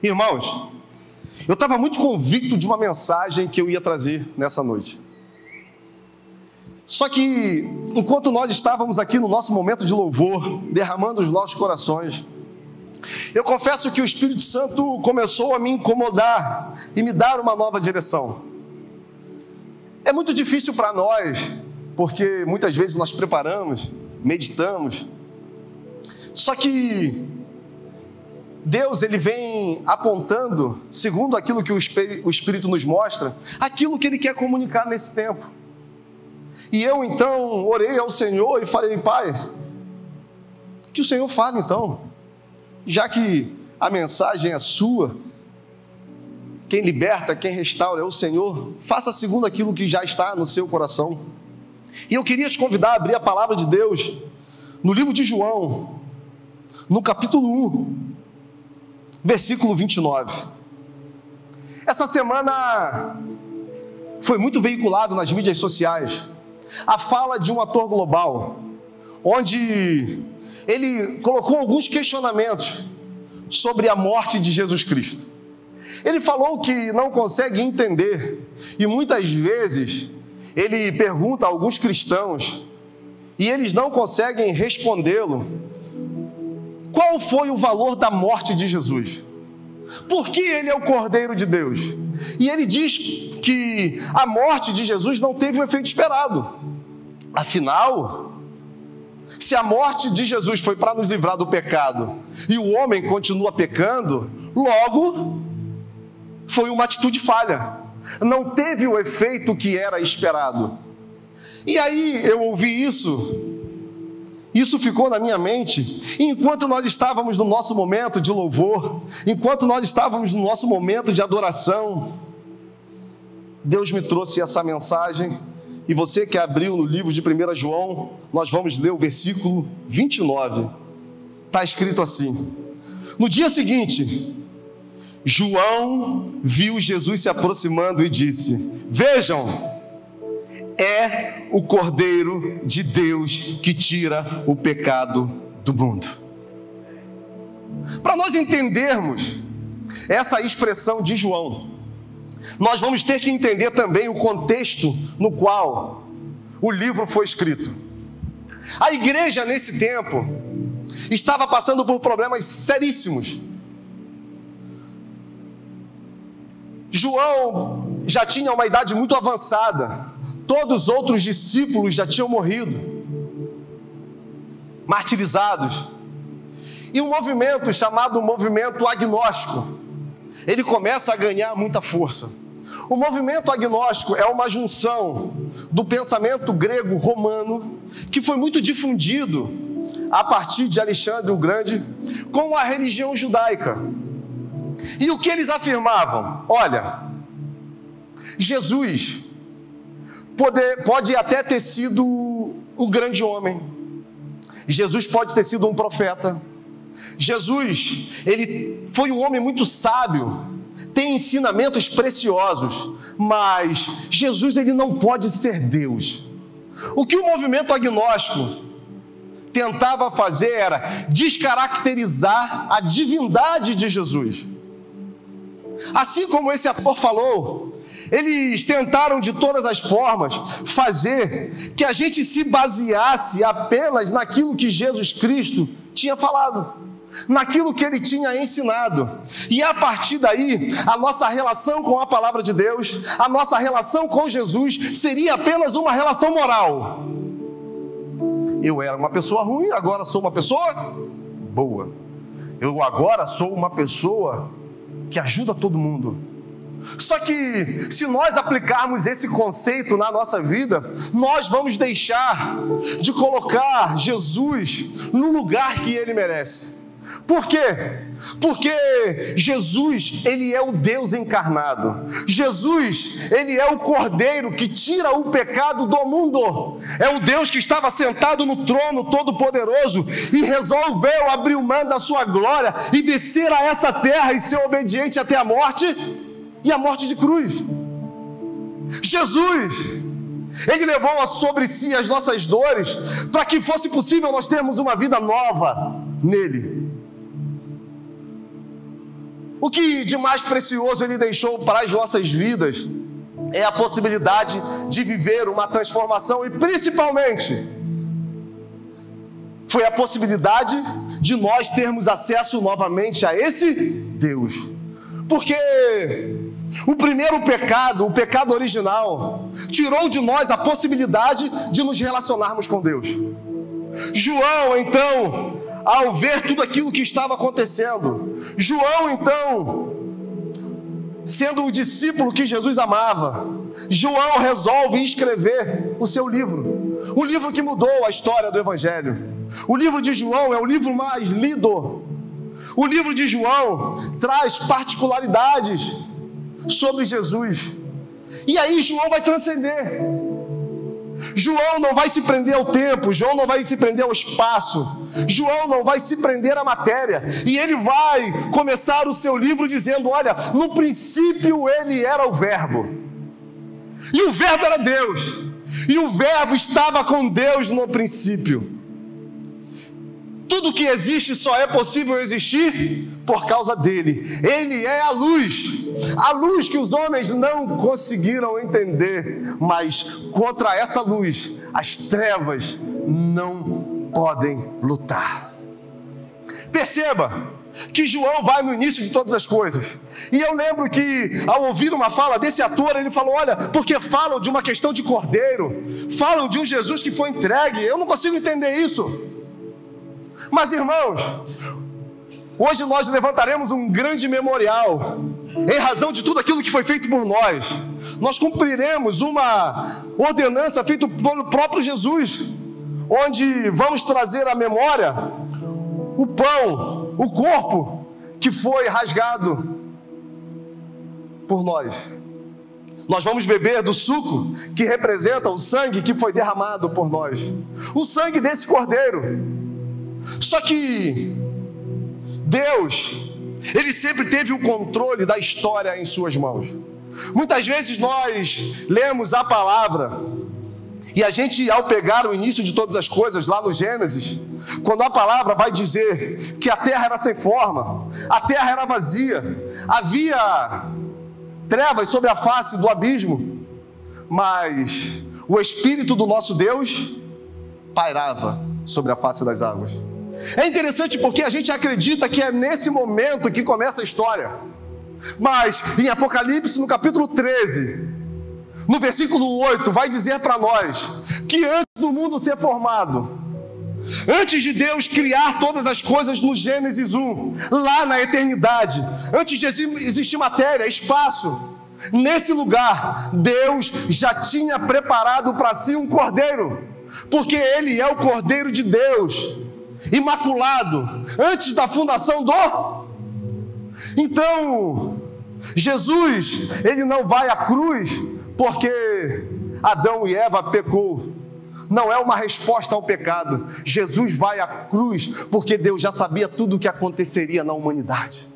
Irmãos, eu estava muito convicto de uma mensagem que eu ia trazer nessa noite. Só que, enquanto nós estávamos aqui no nosso momento de louvor, derramando os nossos corações, eu confesso que o Espírito Santo começou a me incomodar e me dar uma nova direção. É muito difícil para nós, porque muitas vezes nós preparamos, meditamos, só que Deus, Ele vem apontando, segundo aquilo que o Espírito nos mostra, aquilo que Ele quer comunicar nesse tempo. E eu então orei ao Senhor e falei: Pai, que o Senhor fale então, já que a mensagem é sua, quem liberta, quem restaura é o Senhor, faça segundo aquilo que já está no seu coração. E eu queria te convidar a abrir a palavra de Deus no livro de João, no capítulo 1, versículo 29. Essa semana foi muito veiculado nas mídias sociais a fala de um ator global, onde ele colocou alguns questionamentos sobre a morte de Jesus Cristo. Ele falou que não consegue entender, e muitas vezes ele pergunta a alguns cristãos, e eles não conseguem respondê-lo, qual foi o valor da morte de Jesus? Por que ele é o Cordeiro de Deus? E ele diz que a morte de Jesus não teve o efeito esperado. Afinal, se a morte de Jesus foi para nos livrar do pecado e o homem continua pecando, logo foi uma atitude falha. Não teve o efeito que era esperado. E aí eu ouvi isso ficou na minha mente, e enquanto nós estávamos no nosso momento de louvor, enquanto nós estávamos no nosso momento de adoração, Deus me trouxe essa mensagem, e você que abriu no livro de 1 João, nós vamos ler o versículo 29, está escrito assim: no dia seguinte, João viu Jesus se aproximando e disse: vejam, é o Cordeiro de Deus que tira o pecado do mundo. Para nós entendermos essa expressão de João, nós vamos ter que entender também o contexto no qual o livro foi escrito. A igreja nesse tempo estava passando por problemas seríssimos. João já tinha uma idade muito avançada. Todos os outros discípulos já tinham morrido, martirizados. E um movimento chamado movimento agnóstico, ele começa a ganhar muita força. O movimento agnóstico é uma junção do pensamento grego-romano, que foi muito difundido a partir de Alexandre o Grande, com a religião judaica. E o que eles afirmavam? Olha, Jesus pode até ter sido um grande homem, Jesus pode ter sido um profeta, Jesus, ele foi um homem muito sábio, tem ensinamentos preciosos, mas Jesus, ele não pode ser Deus. O que o movimento agnóstico tentava fazer era descaracterizar a divindade de Jesus. Assim como esse ator falou, eles tentaram de todas as formas fazer que a gente se baseasse apenas naquilo que Jesus Cristo tinha falado, naquilo que Ele tinha ensinado. E a partir daí, a nossa relação com a palavra de Deus, a nossa relação com Jesus, seria apenas uma relação moral. Eu era uma pessoa ruim, agora sou uma pessoa boa. Eu agora sou uma pessoa que ajuda todo mundo. Só que, se nós aplicarmos esse conceito na nossa vida, nós vamos deixar de colocar Jesus no lugar que Ele merece. Por quê? Porque Jesus, Ele é o Deus encarnado. Jesus, Ele é o Cordeiro que tira o pecado do mundo. É o Deus que estava sentado no trono todo-poderoso e resolveu abrir mão da sua glória e descer a essa terra e ser obediente até a morte, e a morte de cruz. Jesus, Ele levou sobre si as nossas dores, para que fosse possível nós termos uma vida nova nele. O que de mais precioso Ele deixou para as nossas vidas é a possibilidade de viver uma transformação e, principalmente, foi a possibilidade de nós termos acesso novamente a esse Deus. Porque o primeiro pecado, o pecado original, tirou de nós a possibilidade de nos relacionarmos com Deus. João, então, ao ver tudo aquilo que estava acontecendo, João, então, sendo o discípulo que Jesus amava, João resolve escrever o seu livro, o livro que mudou a história do Evangelho. O livro de João é o livro mais lido. O livro de João traz particularidades sobre Jesus. E aí João vai transcender. João não vai se prender ao tempo, João não vai se prender ao espaço, João não vai se prender à matéria. E ele vai começar o seu livro dizendo: olha, no princípio ele era o Verbo, e o Verbo era Deus, e o Verbo estava com Deus no princípio. Tudo que existe só é possível existir por causa dele. Ele é a luz que os homens não conseguiram entender, mas contra essa luz as trevas não podem lutar. Perceba que João vai no início de todas as coisas. E eu lembro que, ao ouvir uma fala desse ator, ele falou: olha, porque falam de uma questão de cordeiro, falam de um Jesus que foi entregue, eu não consigo entender isso. Mas, irmãos, hoje nós levantaremos um grande memorial em razão de tudo aquilo que foi feito por nós. Nós cumpriremos uma ordenança feita pelo próprio Jesus, onde vamos trazer à memória o pão, o corpo que foi rasgado por nós. Nós vamos beber do suco que representa o sangue que foi derramado por nós, o sangue desse cordeiro. Só que Deus, Ele sempre teve o controle da história em suas mãos. Muitas vezes nós lemos a palavra e a gente, ao pegar o início de todas as coisas lá no Gênesis, quando a palavra vai dizer que a terra era sem forma, a terra era vazia, havia trevas sobre a face do abismo, mas o Espírito do nosso Deus pairava sobre a face das águas. É interessante porque a gente acredita que é nesse momento que começa a história. Mas em Apocalipse, no capítulo 13, no versículo 8, vai dizer para nós que antes do mundo ser formado, antes de Deus criar todas as coisas no Gênesis 1, lá na eternidade, antes de existir matéria, espaço, nesse lugar, Deus já tinha preparado para si um cordeiro, porque Ele é o Cordeiro de Deus, imaculado, antes da fundação do... Então, Jesus, Ele não vai à cruz porque Adão e Eva pecou. Não é uma resposta ao pecado. Jesus vai à cruz porque Deus já sabia tudo o que aconteceria na humanidade.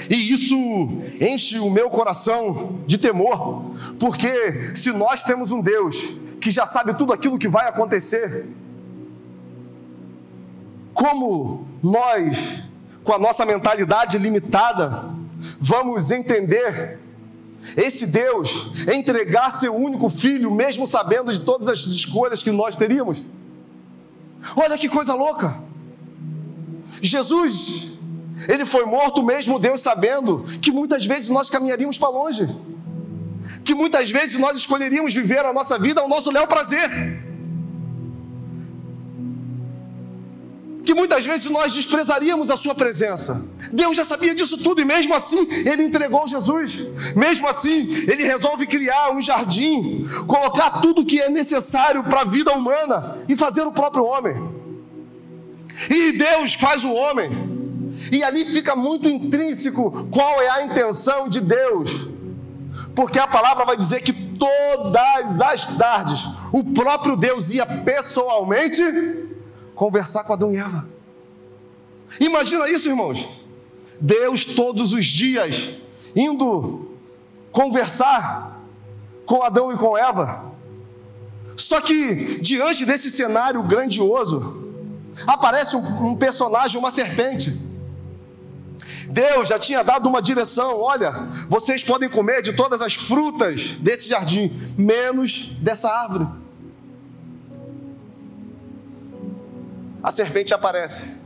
E isso enche o meu coração de temor, porque se nós temos um Deus que já sabe tudo aquilo que vai acontecer, como nós, com a nossa mentalidade limitada, vamos entender esse Deus entregar seu único filho, mesmo sabendo de todas as escolhas que nós teríamos? Olha que coisa louca! Jesus, Ele foi morto mesmo Deus sabendo que muitas vezes nós caminharíamos para longe, que muitas vezes nós escolheríamos viver a nossa vida ao nosso bel prazer, que muitas vezes nós desprezaríamos a sua presença. Deus já sabia disso tudo e mesmo assim Ele entregou Jesus. Mesmo assim Ele resolve criar um jardim, colocar tudo que é necessário para a vida humana e fazer o próprio homem. E Deus faz o homem, e ali fica muito intrínseco qual é a intenção de Deus, porque a palavra vai dizer que todas as tardes o próprio Deus ia pessoalmente conversar com Adão e Eva. Imagina isso, irmãos. Deus todos os dias indo conversar com Adão e com Eva. Só que diante desse cenário grandioso, aparece um personagem, uma serpente. Deus já tinha dado uma direção: olha, vocês podem comer de todas as frutas desse jardim, menos dessa árvore. A serpente aparece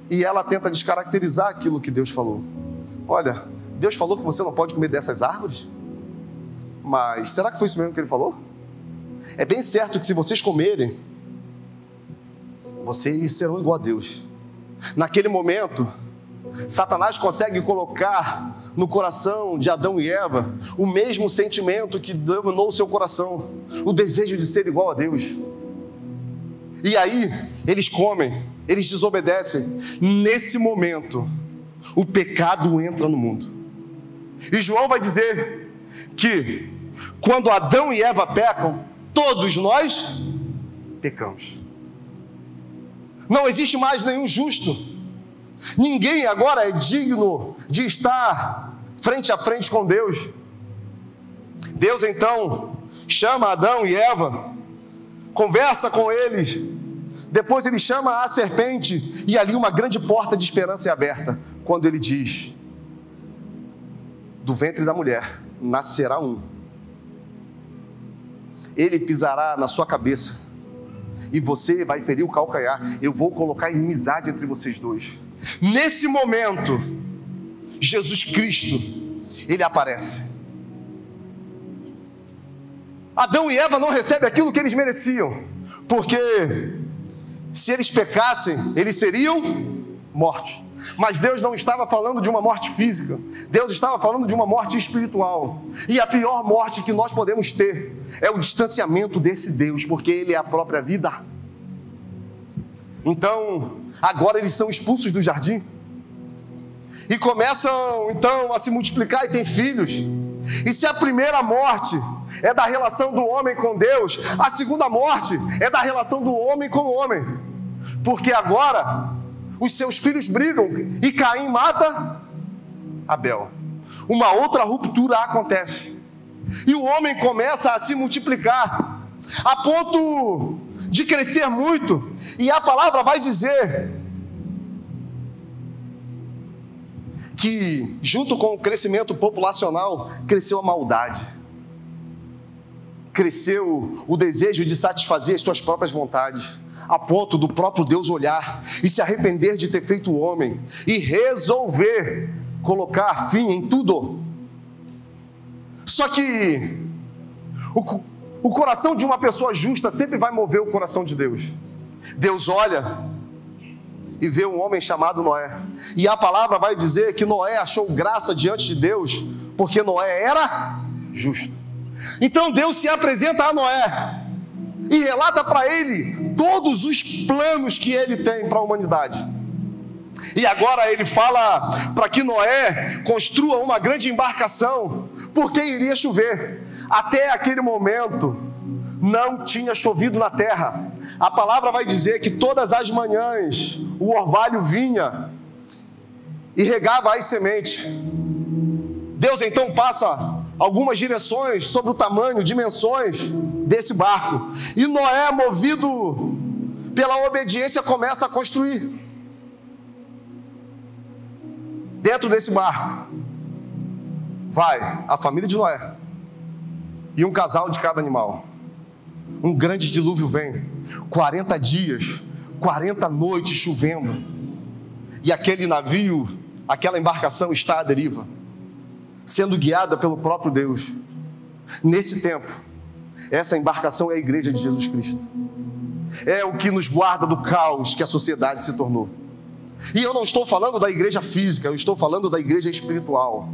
e ela tenta descaracterizar aquilo que Deus falou. Olha, Deus falou que você não pode comer dessas árvores? Mas será que foi isso mesmo que Ele falou? É bem certo que se vocês comerem, vocês serão igual a Deus. Naquele momento, Satanás consegue colocar no coração de Adão e Eva o mesmo sentimento que dominou o seu coração, o desejo de ser igual a Deus. E aí, eles comem, eles desobedecem. Nesse momento, o pecado entra no mundo. E João vai dizer que quando Adão e Eva pecam, todos nós pecamos. Não existe mais nenhum justo. Ninguém agora é digno de estar frente a frente com Deus. Deus então chama Adão e Eva, conversa com eles, depois Ele chama a serpente, e ali uma grande porta de esperança é aberta, quando Ele diz: do ventre da mulher nascerá um, ele pisará na sua cabeça, e você vai ferir o calcanhar, eu vou colocar inimizade entre vocês dois. Nesse momento, Jesus Cristo, Ele aparece. Adão e Eva não recebem aquilo que eles mereciam, porque se eles pecassem, eles seriam mortos. Mas Deus não estava falando de uma morte física, Deus estava falando de uma morte espiritual. E a pior morte que nós podemos ter é o distanciamento desse Deus, porque Ele é a própria vida. Então, agora eles são expulsos do jardim e começam então a se multiplicar e ter filhos. E se a primeira morte é da relação do homem com Deus, a segunda morte é da relação do homem com o homem, porque agora os seus filhos brigam e Caim mata Abel. Uma outra ruptura acontece e o homem começa a se multiplicar a ponto de crescer muito, e a palavra vai dizer que junto com o crescimento populacional cresceu a maldade, cresceu o desejo de satisfazer as suas próprias vontades, a ponto do próprio Deus olhar e se arrepender de ter feito o homem e resolver colocar fim em tudo. Só que o coração de uma pessoa justa sempre vai mover o coração de Deus. Deus olha e vê um homem chamado Noé, e a palavra vai dizer que Noé achou graça diante de Deus, porque Noé era justo. Então Deus se apresenta a Noé e relata para ele todos os planos que ele tem para a humanidade. E agora ele fala para que Noé construa uma grande embarcação, porque iria chover. Até aquele momento não tinha chovido na terra. A palavra vai dizer que todas as manhãs o orvalho vinha e regava as sementes. Deus então passa algumas direções sobre o tamanho, dimensões desse barco, e Noé, movido pela obediência, começa a construir. Dentro desse barco vai a família de Noé e um casal de cada animal. Um grande dilúvio vem, 40 dias, 40 noites chovendo, e aquele navio, aquela embarcação está à deriva, sendo guiada pelo próprio Deus. Nesse tempo, essa embarcação é a igreja de Jesus Cristo. É o que nos guarda do caos que a sociedade se tornou. E eu não estou falando da igreja física, eu estou falando da igreja espiritual.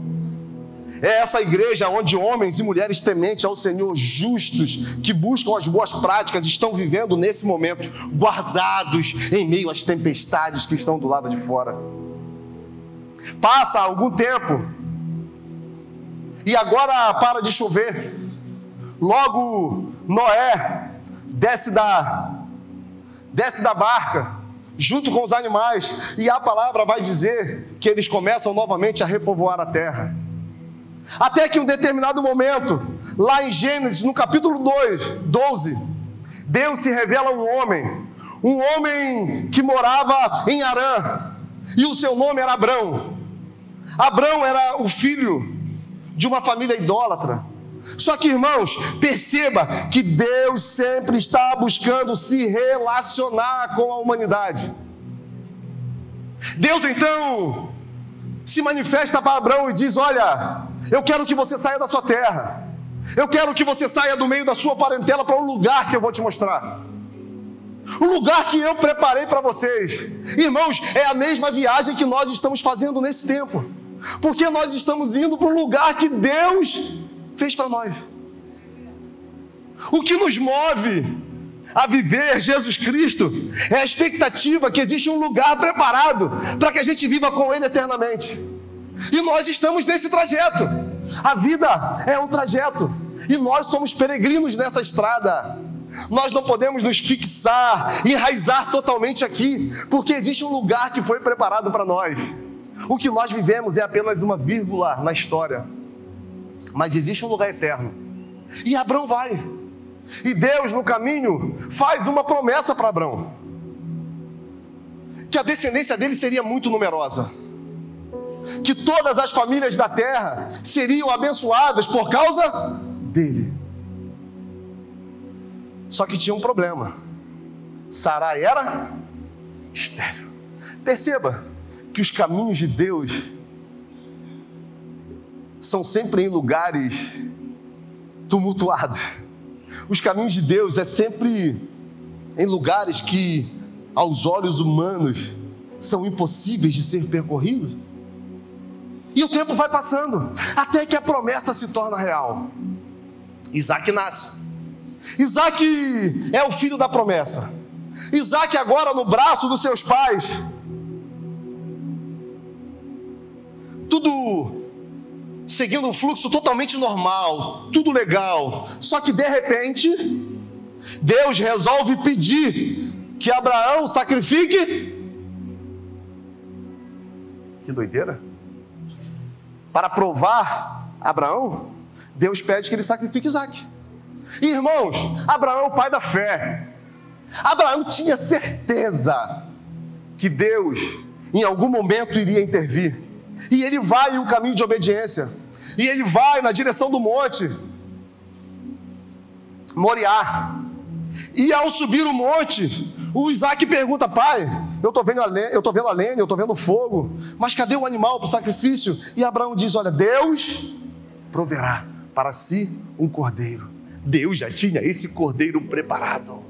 É essa igreja onde homens e mulheres tementes ao Senhor, justos, que buscam as boas práticas, estão vivendo nesse momento, guardados em meio às tempestades que estão do lado de fora. Passa algum tempo e agora para de chover. Logo Noé desce da barca junto com os animais, e a palavra vai dizer que eles começam novamente a repovoar a terra. Até que em um determinado momento, lá em Gênesis, no capítulo 12, Deus se revela um homem que morava em Harã, e o seu nome era Abrão. Abrão era o filho de uma família idólatra. Só que, irmãos, perceba que Deus sempre está buscando se relacionar com a humanidade. Deus então se manifesta para Abrão e diz: olha, eu quero que você saia da sua terra, eu quero que você saia do meio da sua parentela para um lugar que eu vou te mostrar, um lugar que eu preparei para vocês. Irmãos, é a mesma viagem que nós estamos fazendo nesse tempo, porque nós estamos indo para um lugar que Deus fez para nós. O que nos move a viver Jesus Cristo é a expectativa que existe um lugar preparado para que a gente viva com Ele eternamente. E nós estamos nesse trajeto. A vida é um trajeto e nós somos peregrinos nessa estrada. Nós não podemos nos fixar, enraizar totalmente aqui, porque existe um lugar que foi preparado para nós. O que nós vivemos é apenas uma vírgula na história, mas existe um lugar eterno. E Abrão vai. E Deus, no caminho, faz uma promessa para Abrão: que a descendência dele seria muito numerosa, que todas as famílias da terra seriam abençoadas por causa dele. Só que tinha um problema: Sarai era estéril. Perceba que os caminhos de Deus são sempre em lugares tumultuados. Os caminhos de Deus é sempre em lugares que, aos olhos humanos, são impossíveis de ser percorridos. E o tempo vai passando, até que a promessa se torna real. Isaac nasce. Isaac é o filho da promessa. Isaac agora no braço dos seus pais. Tudo seguindo um fluxo totalmente normal, tudo legal. Só que de repente, Deus resolve pedir que Abraão sacrifique. Que doideira! Para provar Abraão, Deus pede que ele sacrifique Isaac. E, irmãos, Abraão é o pai da fé. Abraão tinha certeza que Deus em algum momento iria intervir. E ele vai em um caminho de obediência. E ele vai na direção do monte Moriá. E ao subir o monte, o Isaac pergunta: pai, eu estou vendo a lenha, eu estou vendo o fogo, mas cadê o animal para o sacrifício? E Abraão diz: olha, Deus proverá para si um cordeiro. Deus já tinha esse cordeiro preparado.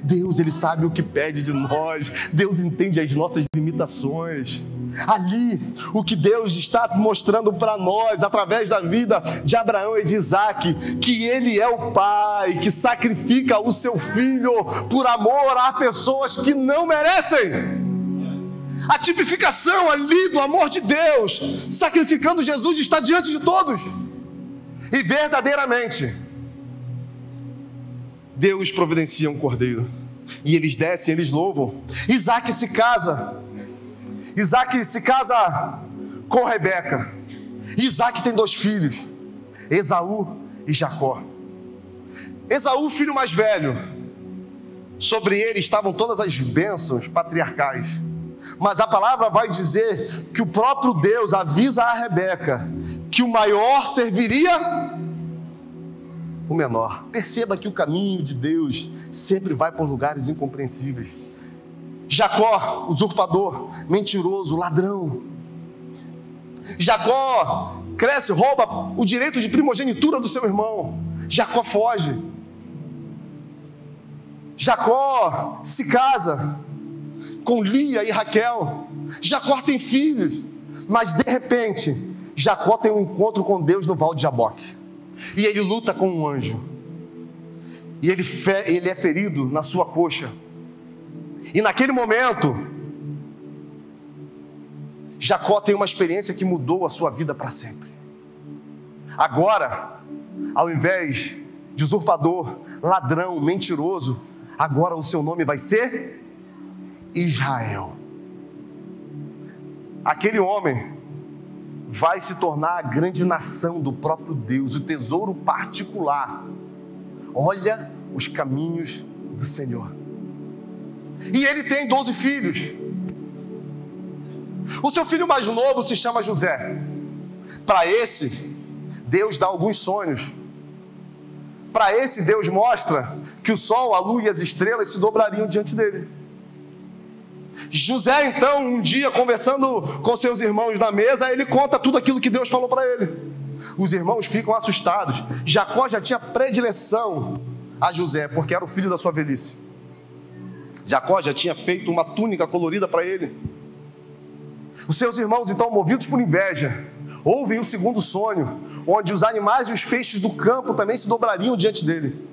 Deus, Ele sabe o que pede de nós. Deus entende as nossas limitações. Ali, o que Deus está mostrando para nós, através da vida de Abraão e de Isaac, que Ele é o Pai, que sacrifica o seu filho por amor a pessoas que não merecem. A tipificação ali do amor de Deus, sacrificando Jesus, está diante de todos. E verdadeiramente, Deus providencia um cordeiro. E eles descem, eles louvam. Isaac se casa com Rebeca. Isaac tem 2 filhos, Esaú e Jacó. Esaú, filho mais velho, sobre ele estavam todas as bênçãos patriarcais. Mas a palavra vai dizer que o próprio Deus avisa a Rebeca que o maior serviria o menor. Perceba que o caminho de Deus sempre vai por lugares incompreensíveis. Jacó, usurpador, mentiroso, ladrão. Jacó cresce, rouba o direito de primogenitura do seu irmão. Jacó foge. Jacó se casa com Lia e Raquel. Jacó tem filhos, mas de repente Jacó tem um encontro com Deus no Val de Jaboque. E ele luta com um anjo. E ele é ferido na sua coxa. E naquele momento, Jacó tem uma experiência que mudou a sua vida para sempre. Agora, ao invés de usurpador, ladrão, mentiroso, agora o seu nome vai ser Israel. Aquele homem vai se tornar a grande nação do próprio Deus, o tesouro particular. Olha os caminhos do Senhor. E ele tem 12 filhos. O seu filho mais novo se chama José. Para esse, Deus dá alguns sonhos. Para esse, Deus mostra que o sol, a lua e as estrelas se dobrariam diante dele. José, então, um dia, conversando com seus irmãos na mesa, ele conta tudo aquilo que Deus falou para ele. Os irmãos ficam assustados. Jacó já tinha predileção a José, porque era o filho da sua velhice. Jacó já tinha feito uma túnica colorida para ele. Os seus irmãos, então, movidos por inveja, ouvem o segundo sonho, onde os animais e os feixes do campo também se dobrariam diante dele.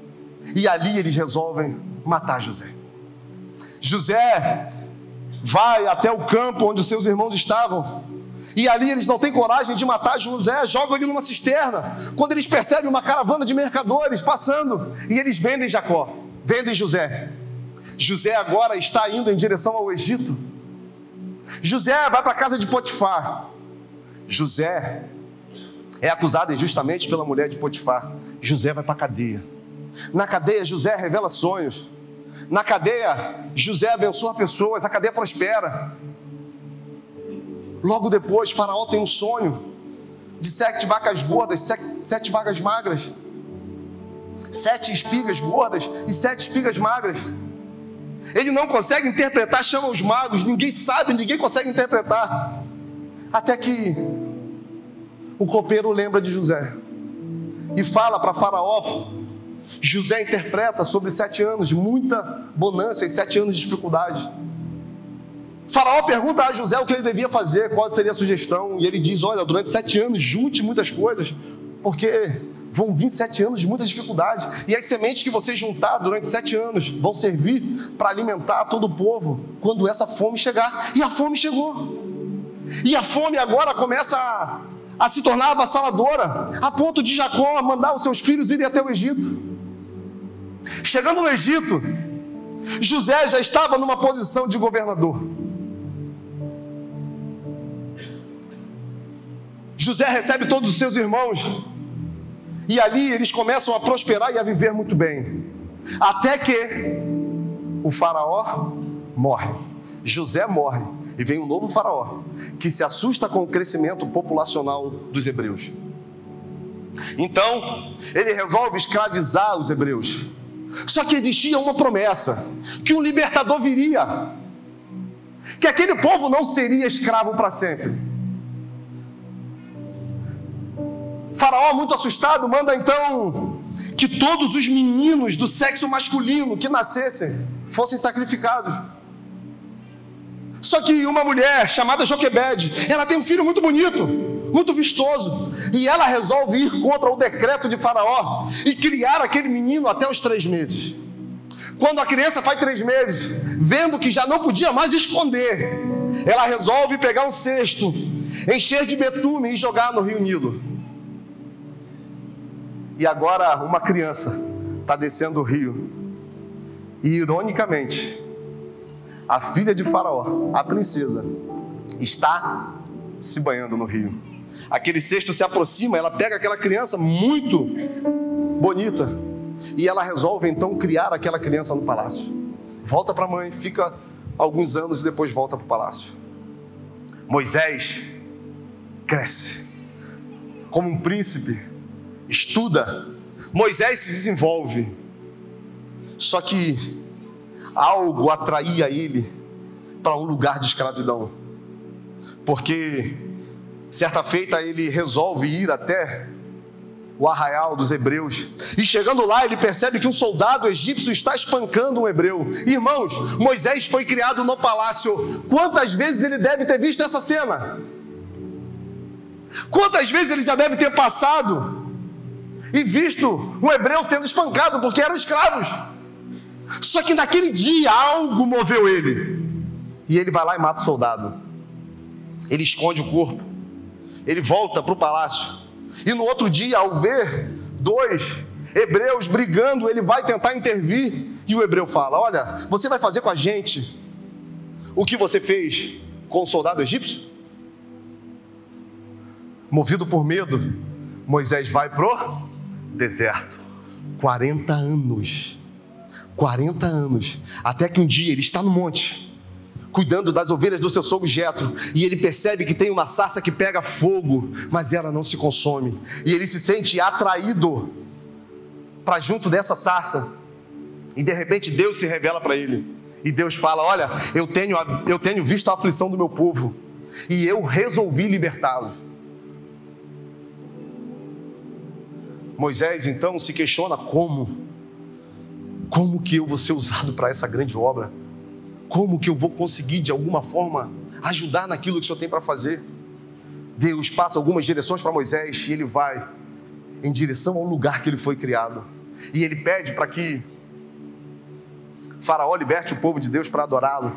E ali eles resolvem matar José. José vai até o campo onde os seus irmãos estavam, e ali eles não têm coragem de matar José, jogam ele numa cisterna, quando eles percebem uma caravana de mercadores passando, e eles vendem Jacó, vendem José. José agora está indo em direção ao Egito. José vai para a casa de Potifar. José é acusado injustamente pela mulher de Potifar. José vai para a cadeia. Na cadeia, José revela sonhos. Na cadeia, José abençoa pessoas, a cadeia prospera. Logo depois, Faraó tem um sonho de 7 vacas gordas, 7 vacas magras, 7 espigas gordas e 7 espigas magras. Ele não consegue interpretar, chama os magos, ninguém sabe, ninguém consegue interpretar. Até que o copeiro lembra de José e fala para Faraó. José interpreta sobre 7 anos de muita bonança e 7 anos de dificuldade. Faraó pergunta a José o que ele devia fazer, qual seria a sugestão, e ele diz: olha, durante 7 anos junte muitas coisas, porque vão vir 7 anos de muitas dificuldades, e as sementes que você juntar durante 7 anos vão servir para alimentar todo o povo quando essa fome chegar. E a fome chegou, e a fome agora começa a se tornar avassaladora, a ponto de Jacó mandar os seus filhos irem até o Egito. Chegando no Egito, José já estava numa posição de governador. José recebe todos os seus irmãos, e ali eles começam a prosperar e a viver muito bem, até que o faraó morre. José morre, e vem um novo faraó, que se assusta com o crescimento populacional dos hebreus. Então, ele resolve escravizar os hebreus. Só que existia uma promessa, que um libertador viria, que aquele povo não seria escravo para sempre. Faraó, muito assustado, manda então que todos os meninos do sexo masculino que nascessem fossem sacrificados. Só que uma mulher chamada Joquebede, ela tem um filho muito bonito, muito vistoso, e ela resolve ir contra o decreto de Faraó e criar aquele menino até os 3 meses. Quando a criança faz 3 meses, vendo que já não podia mais esconder, ela resolve pegar um cesto, encher de betume e jogar no rio Nilo. E agora uma criança está descendo o rio, e ironicamente, a filha de Faraó, a princesa, está se banhando no rio. Aquele cesto se aproxima, ela pega aquela criança muito bonita, e ela resolve então criar aquela criança no palácio. Volta para a mãe, fica alguns anos e depois volta para o palácio. Moisés cresce como um príncipe, estuda, Moisés se desenvolve. Só que algo atraía ele para um lugar de escravidão, porque certa feita ele resolve ir até o arraial dos hebreus, e chegando lá ele percebe que um soldado egípcio está espancando um hebreu. Irmãos, Moisés foi criado no palácio. Quantas vezes ele deve ter visto essa cena? Quantas vezes ele já deve ter passado e visto um hebreu sendo espancado porque eram escravos? Só que naquele dia algo moveu ele, e ele vai lá e mata o soldado. Ele esconde o corpo, ele volta para o palácio, e no outro dia, ao ver 2 hebreus brigando, ele vai tentar intervir, e o hebreu fala: olha, você vai fazer com a gente o que você fez com o soldado egípcio? Movido por medo, Moisés vai pro deserto. 40 anos, até que um dia ele está no monte, cuidando das ovelhas do seu sogro Jetro, e ele percebe que tem uma sarça que pega fogo, mas ela não se consome, e ele se sente atraído para junto dessa sarça, e de repente Deus se revela para ele, e Deus fala: olha, eu tenho visto a aflição do meu povo, e eu resolvi libertá-los. Moisés então se questiona: como que eu vou ser usado para essa grande obra? Como que eu vou conseguir de alguma forma ajudar naquilo que o Senhor tem para fazer? Deus passa algumas direções para Moisés, e ele vai em direção ao lugar que ele foi criado, e ele pede para que Faraó liberte o povo de Deus para adorá-lo.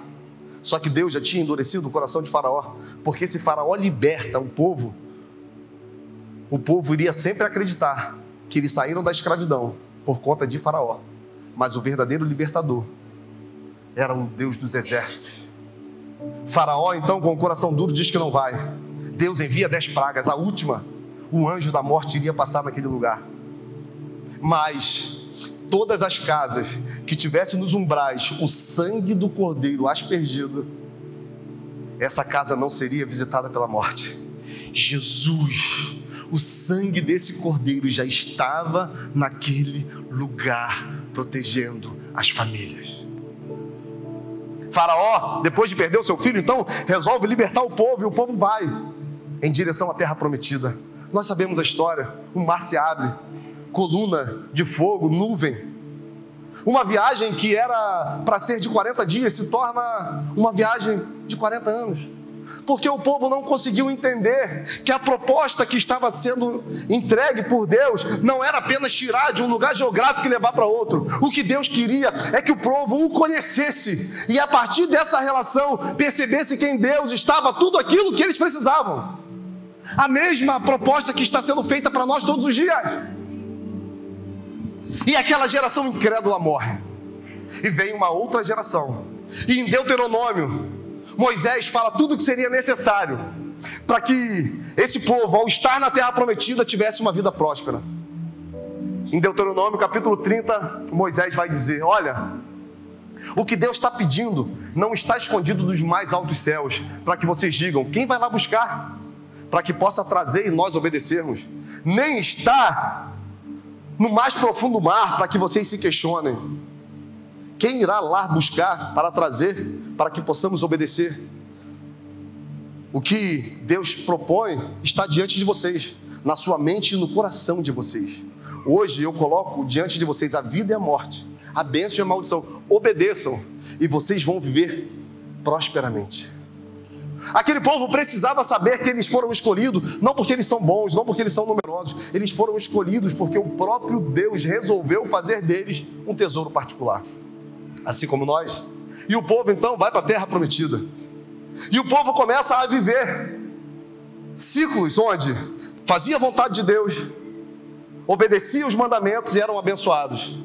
Só que Deus já tinha endurecido o coração de Faraó, porque se Faraó liberta o povo iria sempre acreditar que eles saíram da escravidão por conta de Faraó, mas o verdadeiro libertador era o Deus dos exércitos. Faraó então, com o coração duro, diz que não vai. Deus envia 10 pragas, a última, o anjo da morte iria passar naquele lugar, mas todas as casas que tivessem nos umbrais o sangue do cordeiro aspergido, essa casa não seria visitada pela morte. Jesus, o sangue desse cordeiro já estava naquele lugar, protegendo as famílias. Faraó, depois de perder o seu filho, então resolve libertar o povo, e o povo vai em direção à terra prometida. Nós sabemos a história: o mar se abre, coluna de fogo, nuvem. Uma viagem que era para ser de 40 dias se torna uma viagem de 40 anos. Porque o povo não conseguiu entender que a proposta que estava sendo entregue por Deus não era apenas tirar de um lugar geográfico e levar para outro. O que Deus queria é que o povo o conhecesse, e a partir dessa relação percebesse que em Deus estava tudo aquilo que eles precisavam. A mesma proposta que está sendo feita para nós todos os dias. E aquela geração incrédula morre, e vem uma outra geração. E em Deuteronômio, Moisés fala tudo o que seria necessário para que esse povo, ao estar na terra prometida, tivesse uma vida próspera. Em Deuteronômio capítulo 30, Moisés vai dizer: olha, o que Deus está pedindo não está escondido dos mais altos céus, para que vocês digam: quem vai lá buscar? Para que possa trazer e nós obedecermos. Nem está no mais profundo mar, para que vocês se questionem: quem irá lá buscar para trazer, para que possamos obedecer? O que Deus propõe está diante de vocês, na sua mente e no coração de vocês. Hoje eu coloco diante de vocês a vida e a morte, a bênção e a maldição. Obedeçam e vocês vão viver prosperamente. Aquele povo precisava saber que eles foram escolhidos, não porque eles são bons, não porque eles são numerosos. Eles foram escolhidos porque o próprio Deus resolveu fazer deles um tesouro particular, assim como nós. E o povo então vai para a terra prometida, e o povo começa a viver ciclos onde fazia a vontade de Deus, obedecia os mandamentos e eram abençoados.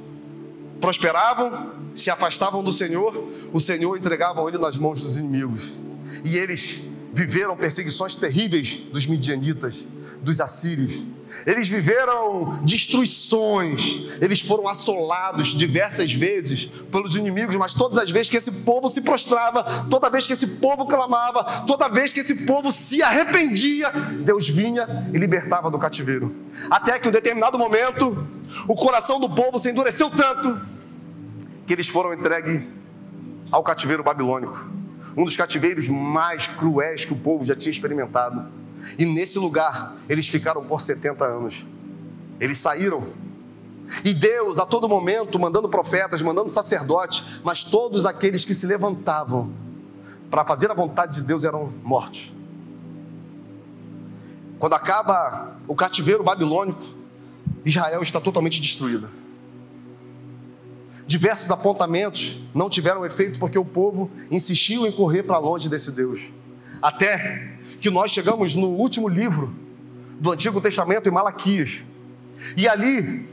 Prosperavam, se afastavam do Senhor, o Senhor entregava ele nas mãos dos inimigos. E eles viveram perseguições terríveis dos midianitas, dos assírios. Eles viveram destruições, eles foram assolados diversas vezes pelos inimigos, mas todas as vezes que esse povo se prostrava, toda vez que esse povo clamava, toda vez que esse povo se arrependia, Deus vinha e libertava do cativeiro. Até que em um determinado momento, o coração do povo se endureceu tanto que eles foram entregues ao cativeiro babilônico, um dos cativeiros mais cruéis que o povo já tinha experimentado. E nesse lugar eles ficaram por 70 anos. Eles saíram, e Deus a todo momento mandando profetas, mandando sacerdotes, mas todos aqueles que se levantavam para fazer a vontade de Deus eram mortos. Quando acaba o cativeiro babilônico, Israel está totalmente destruída. Diversos apontamentos não tiveram efeito porque o povo insistiu em correr para longe desse Deus. Até que nós chegamos no último livro do Antigo Testamento, em Malaquias. E ali,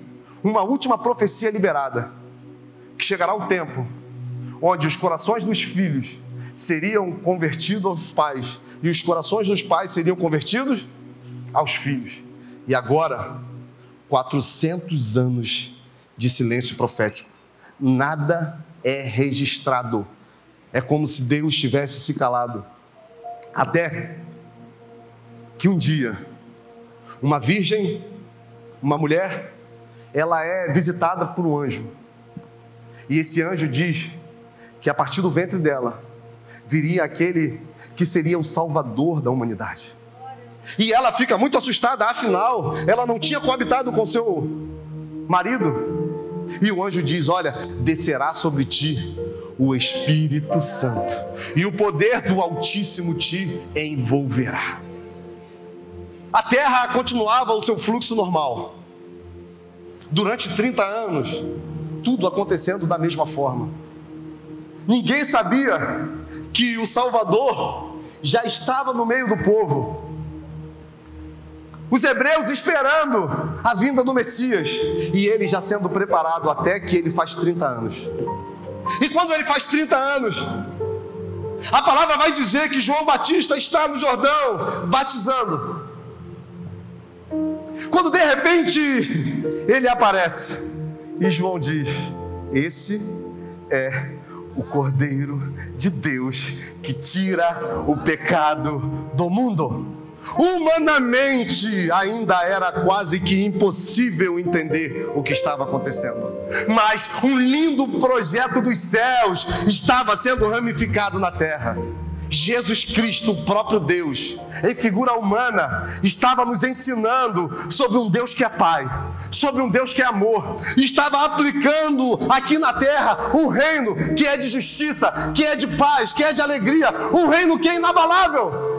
uma última profecia liberada, que chegará um tempo onde os corações dos filhos seriam convertidos aos pais, e os corações dos pais seriam convertidos aos filhos. E agora, 400 anos de silêncio profético. Nada é registrado. É como se Deus tivesse se calado. Até que um dia, uma virgem, uma mulher, ela é visitada por um anjo. E esse anjo diz que a partir do ventre dela viria aquele que seria o salvador da humanidade. E ela fica muito assustada, afinal, ela não tinha coabitado com seu marido. E o anjo diz: olha, descerá sobre ti o Espírito Santo, e o poder do Altíssimo te envolverá. A terra continuava o seu fluxo normal. Durante 30 anos, tudo acontecendo da mesma forma. Ninguém sabia que o Salvador já estava no meio do povo. Os hebreus esperando a vinda do Messias, e ele já sendo preparado, até que ele faz 30 anos. E quando ele faz 30 anos, a palavra vai dizer que João Batista está no Jordão batizando. Quando de repente ele aparece, e João diz: esse é o Cordeiro de Deus que tira o pecado do mundo. Humanamente ainda era quase que impossível entender o que estava acontecendo, mas um lindo projeto dos céus estava sendo ramificado na terra. Jesus Cristo, o próprio Deus, em figura humana, estava nos ensinando sobre um Deus que é Pai, sobre um Deus que é amor. Estava aplicando aqui na terra um reino que é de justiça, que é de paz, que é de alegria, um reino que é inabalável.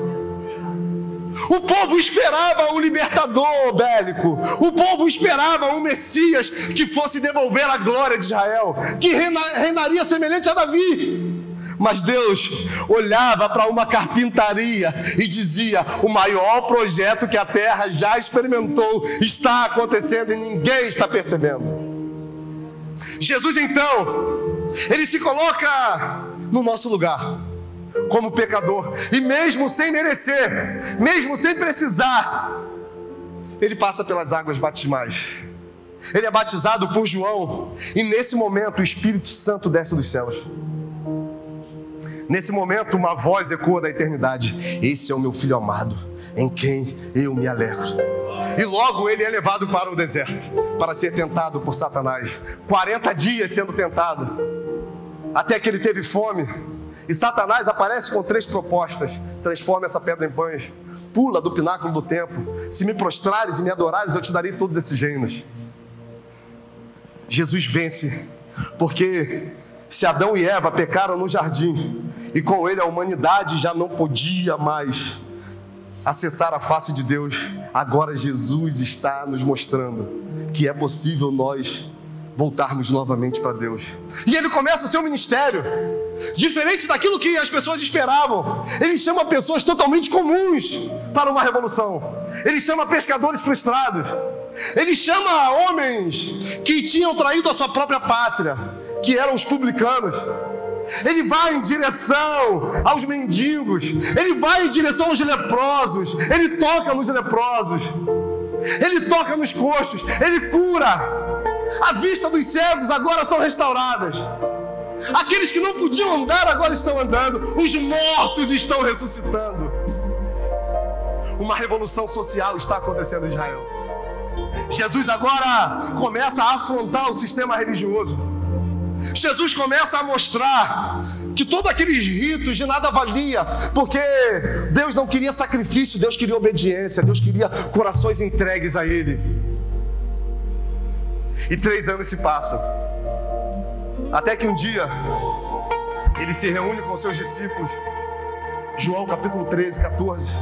O povo esperava o libertador bélico. O povo esperava o Messias que fosse devolver a glória de Israel, que reinaria semelhante a Davi. Mas Deus olhava para uma carpintaria e dizia: o maior projeto que a terra já experimentou está acontecendo e ninguém está percebendo. Jesus então, ele se coloca no nosso lugar como pecador, e mesmo sem merecer, mesmo sem precisar, ele passa pelas águas batismais. Ele é batizado por João, e nesse momento o Espírito Santo desce dos céus. Nesse momento uma voz ecoa da eternidade: esse é o meu filho amado, em quem eu me alegro. E logo ele é levado para o deserto, para ser tentado por Satanás. 40 dias sendo tentado, até que ele teve fome. E Satanás aparece com 3 propostas: transforma essa pedra em pães, pula do pináculo do templo, se me prostrares e me adorares, eu te darei todos esses reinos. Jesus vence, porque se Adão e Eva pecaram no jardim, e com ele a humanidade já não podia mais acessar a face de Deus, agora Jesus está nos mostrando que é possível nós voltarmos novamente para Deus. E ele começa o seu ministério diferente daquilo que as pessoas esperavam. Ele chama pessoas totalmente comuns para uma revolução. Ele chama pescadores frustrados. Ele chama homens que tinham traído a sua própria pátria, que eram os publicanos. Ele vai em direção aos mendigos. Ele vai em direção aos leprosos. Ele toca nos leprosos. Ele toca nos coxos. Ele cura. A vista dos cegos agora são restauradas. Aqueles que não podiam andar agora estão andando. Os mortos estão ressuscitando. Uma revolução social está acontecendo em Israel. Jesus agora começa a afrontar o sistema religioso. Jesus começa a mostrar que todos aqueles ritos de nada valia, porque Deus não queria sacrifício, Deus queria obediência, Deus queria corações entregues a Ele. E 3 anos se passam, até que um dia Ele se reúne com seus discípulos, João capítulo 13, 14,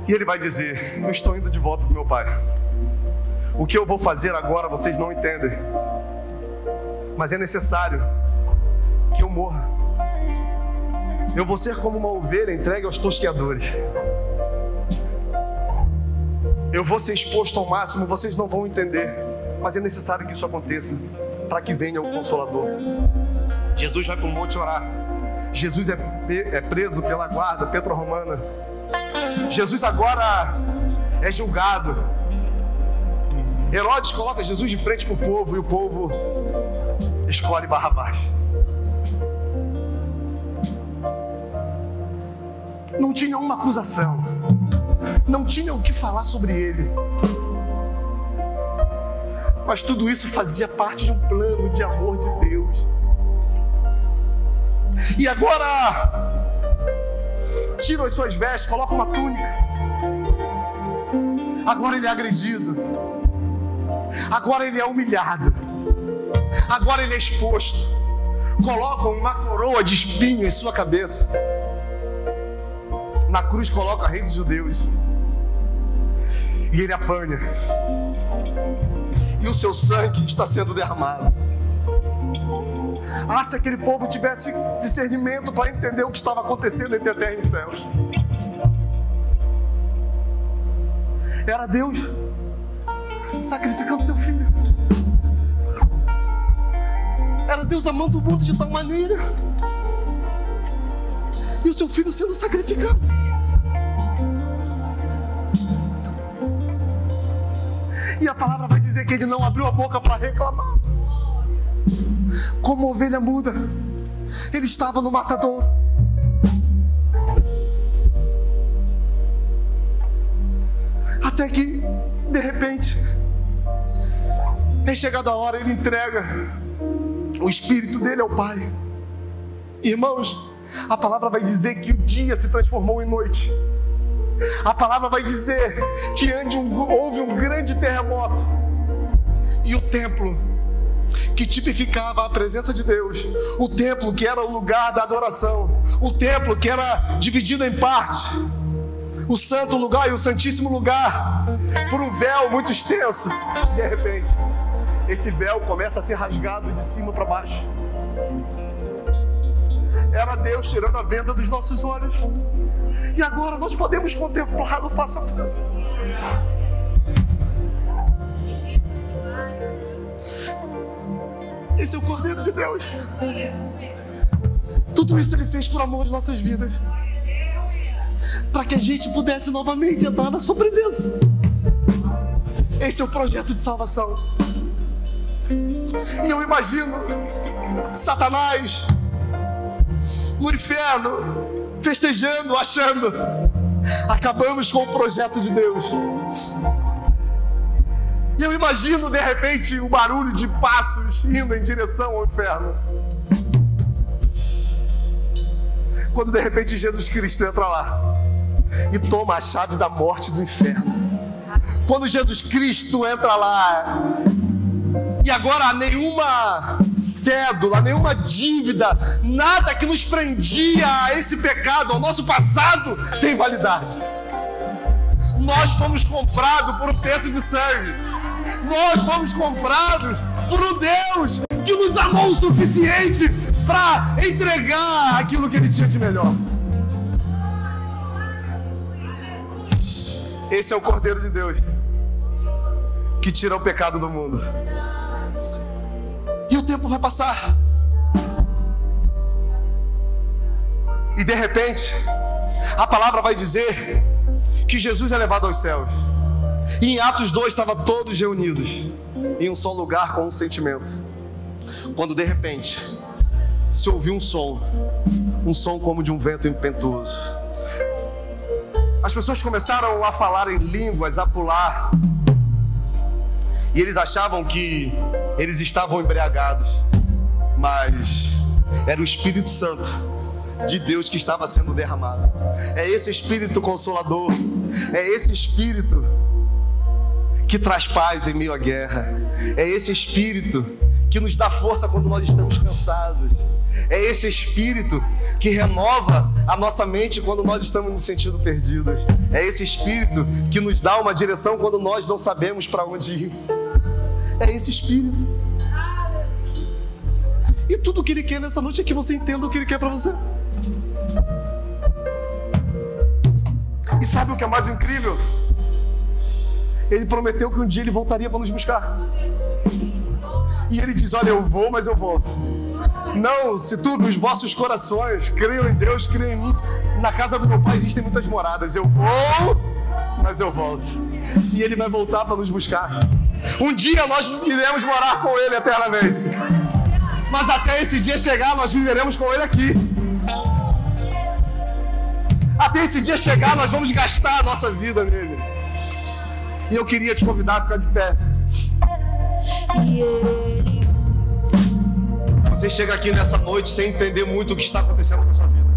e Ele vai dizer: eu estou indo de volta para o meu Pai. O que eu vou fazer agora vocês não entendem, mas é necessário que eu morra. Eu vou ser como uma ovelha entregue aos tosqueadores. Eu vou ser exposto ao máximo, vocês não vão entender, mas é necessário que isso aconteça, para que venha o Consolador. Jesus vai para o monte orar. Jesus é preso pela guarda petro-romana. Jesus agora é julgado. Herodes coloca Jesus de frente para o povo, e o povo escolhe Barrabás. não tinham uma acusação, não tinham o que falar sobre ele. Mas tudo isso fazia parte de um plano de amor de Deus. E agora, tiram as suas vestes, colocam uma túnica. Agora ele é agredido. Agora ele é humilhado. Agora ele é exposto. Colocam uma coroa de espinho em sua cabeça. Na cruz coloca Rei dos Judeus. E ele apanha. E o seu sangue está sendo derramado. Ah, se aquele povo tivesse discernimento para entender o que estava acontecendo entre a terra e os céus. Era Deus sacrificando seu filho. Era Deus amando o mundo de tal maneira. E o seu filho sendo sacrificado. E a palavra vai dizer que ele não abriu a boca para reclamar. Como ovelha muda, ele estava no matadouro. Até que, de repente, é chegada a hora, ele entrega o espírito dele ao Pai. Irmãos, a palavra vai dizer que o dia se transformou em noite. A palavra vai dizer que houve um grande terremoto. E o templo, que tipificava a presença de Deus, o templo que era o lugar da adoração, o templo que era dividido em parte, o santo lugar e o santíssimo lugar, por um véu muito extenso. De repente, esse véu começa a ser rasgado de cima para baixo. Era Deus tirando a venda dos nossos olhos. E agora nós podemos contemplá-lo face a face. Esse é o Cordeiro de Deus. Tudo isso Ele fez por amor de nossas vidas, para que a gente pudesse novamente entrar na sua presença. Esse é o projeto de salvação. E eu imagino Satanás no inferno, festejando, achando: acabamos com o projeto de Deus. E eu imagino, de repente, o barulho de passos indo em direção ao inferno. Quando, de repente, Jesus Cristo entra lá e toma a chave da morte do inferno. Quando Jesus Cristo entra lá, e agora nenhuma cédula, nenhuma dívida, nada que nos prendia a esse pecado, ao nosso passado, tem validade. Nós fomos comprados por um preço de sangue. Nós fomos comprados por um Deus que nos amou o suficiente para entregar aquilo que Ele tinha de melhor. Esse é o Cordeiro de Deus que tira o pecado do mundo. E o tempo vai passar. E de repente, a palavra vai dizer que Jesus é levado aos céus. E em Atos 2 estavam todos reunidos em um só lugar com um sentimento. Quando de repente se ouviu um som como de um vento impetuoso. As pessoas começaram a falar em línguas, a pular. E eles achavam que eles estavam embriagados, mas era o Espírito Santo de Deus que estava sendo derramado. É esse Espírito Consolador, é esse Espírito que traz paz em meio à guerra, é esse Espírito que nos dá força quando nós estamos cansados, é esse Espírito que renova a nossa mente quando nós estamos nos sentindo perdidos, é esse Espírito que nos dá uma direção quando nós não sabemos para onde ir. É esse Espírito. E tudo o que Ele quer nessa noite é que você entenda o que Ele quer para você. E sabe o que é mais incrível? Ele prometeu que um dia Ele voltaria para nos buscar. E Ele diz: olha, eu vou, mas eu volto. Não se turbe os vossos corações, creiam em Deus, creiam em mim. Na casa do meu Pai existem muitas moradas. Eu vou, mas eu volto. E Ele vai voltar para nos buscar. Um dia nós iremos morar com Ele eternamente. Mas até esse dia chegar, nós viveremos com Ele aqui. Até esse dia chegar, nós vamos gastar a nossa vida nele. E eu queria te convidar a ficar de pé. Você chega aqui nessa noite sem entender muito o que está acontecendo com a sua vida.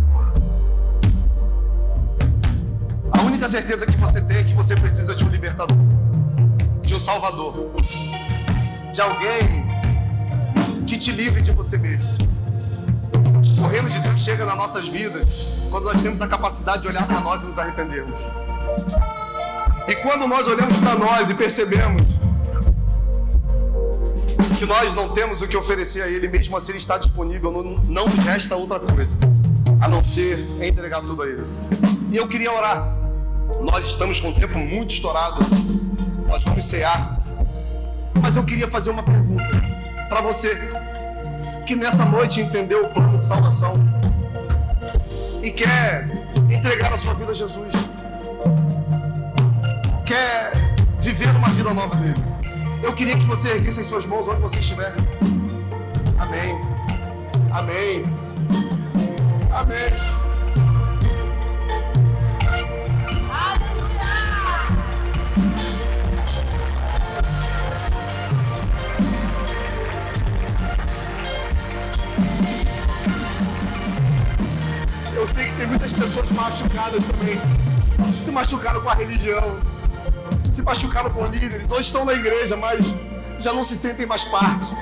A única certeza que você tem é que você precisa de um libertador, de um salvador, de alguém que te livre de você mesmo. O reino de Deus chega nas nossas vidas quando nós temos a capacidade de olhar para nós e nos arrependermos. E quando nós olhamos para nós e percebemos que nós não temos o que oferecer a Ele, mesmo assim Ele está disponível, não nos resta outra coisa a não ser entregar tudo a Ele. E eu queria orar. Nós estamos com o tempo muito estourado, nós vamos cear, mas eu queria fazer uma pergunta para você que nessa noite entendeu o plano de salvação e quer entregar a sua vida a Jesus, quer viver uma vida nova nele. Eu queria que você erguesse as suas mãos onde você estiver. Amém. Amém. Amém. Eu sei que tem muitas pessoas machucadas também. Se machucaram com a religião, se machucaram com líderes, ou estão na igreja, mas já não se sentem mais parte.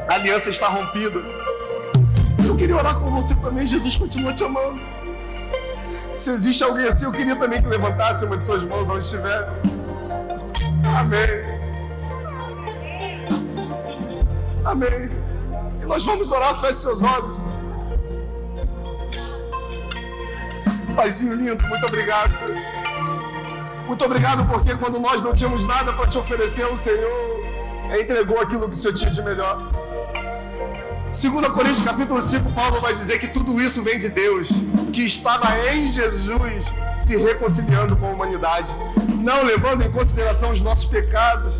A aliança está rompida. Eu queria orar com você também. Jesus continua te amando. Se existe alguém assim, eu queria também que levantasse uma de suas mãos onde estiver. Amém. Amém. E nós vamos orar. Feche seus olhos. Paizinho lindo, muito obrigado. Muito obrigado porque quando nós não tínhamos nada para te oferecer, o Senhor entregou aquilo que o Senhor tinha de melhor. 2 Coríntios capítulo 5, Paulo vai dizer que tudo isso vem de Deus, que estava em Jesus se reconciliando com a humanidade, não levando em consideração os nossos pecados.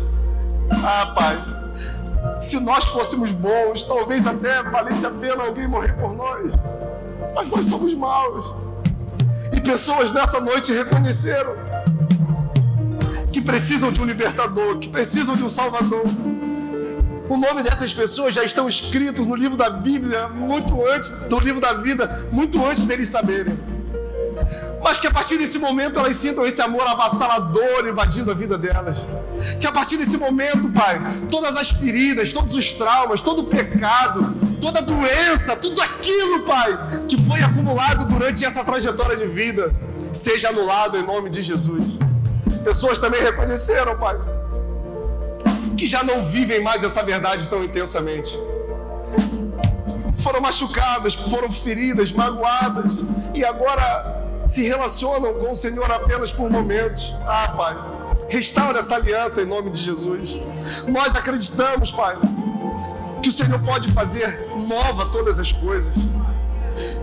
Ah, Pai, se nós fôssemos bons, talvez até valesse a pena alguém morrer por nós, mas nós somos maus. E pessoas nessa noite reconheceram que precisam de um libertador, que precisam de um salvador. O nome dessas pessoas já estão escritos no livro da Bíblia, muito antes do livro da vida, muito antes deles saberem. Mas que a partir desse momento elas sintam esse amor avassalador invadindo a vida delas. Que a partir desse momento, Pai, todas as feridas, todos os traumas, todo o pecado, toda a doença, tudo aquilo, Pai, que foi acumulado durante essa trajetória de vida, seja anulado em nome de Jesus. Pessoas também reconheceram, Pai, que já não vivem mais essa verdade tão intensamente. Foram machucadas, foram feridas, magoadas, e agora se relacionam com o Senhor apenas por momentos. Ah, Pai, restaura essa aliança em nome de Jesus. Nós acreditamos, Pai, que o Senhor pode fazer nova todas as coisas.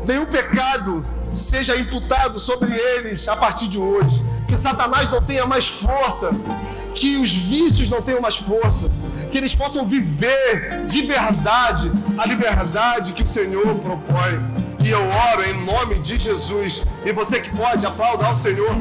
Nenhum pecado seja imputado sobre eles a partir de hoje. Que Satanás não tenha mais força, que os vícios não tenham mais força, que eles possam viver de verdade a liberdade que o Senhor propõe. E eu oro em nome de Jesus. E você que pode, aplauda ao Senhor.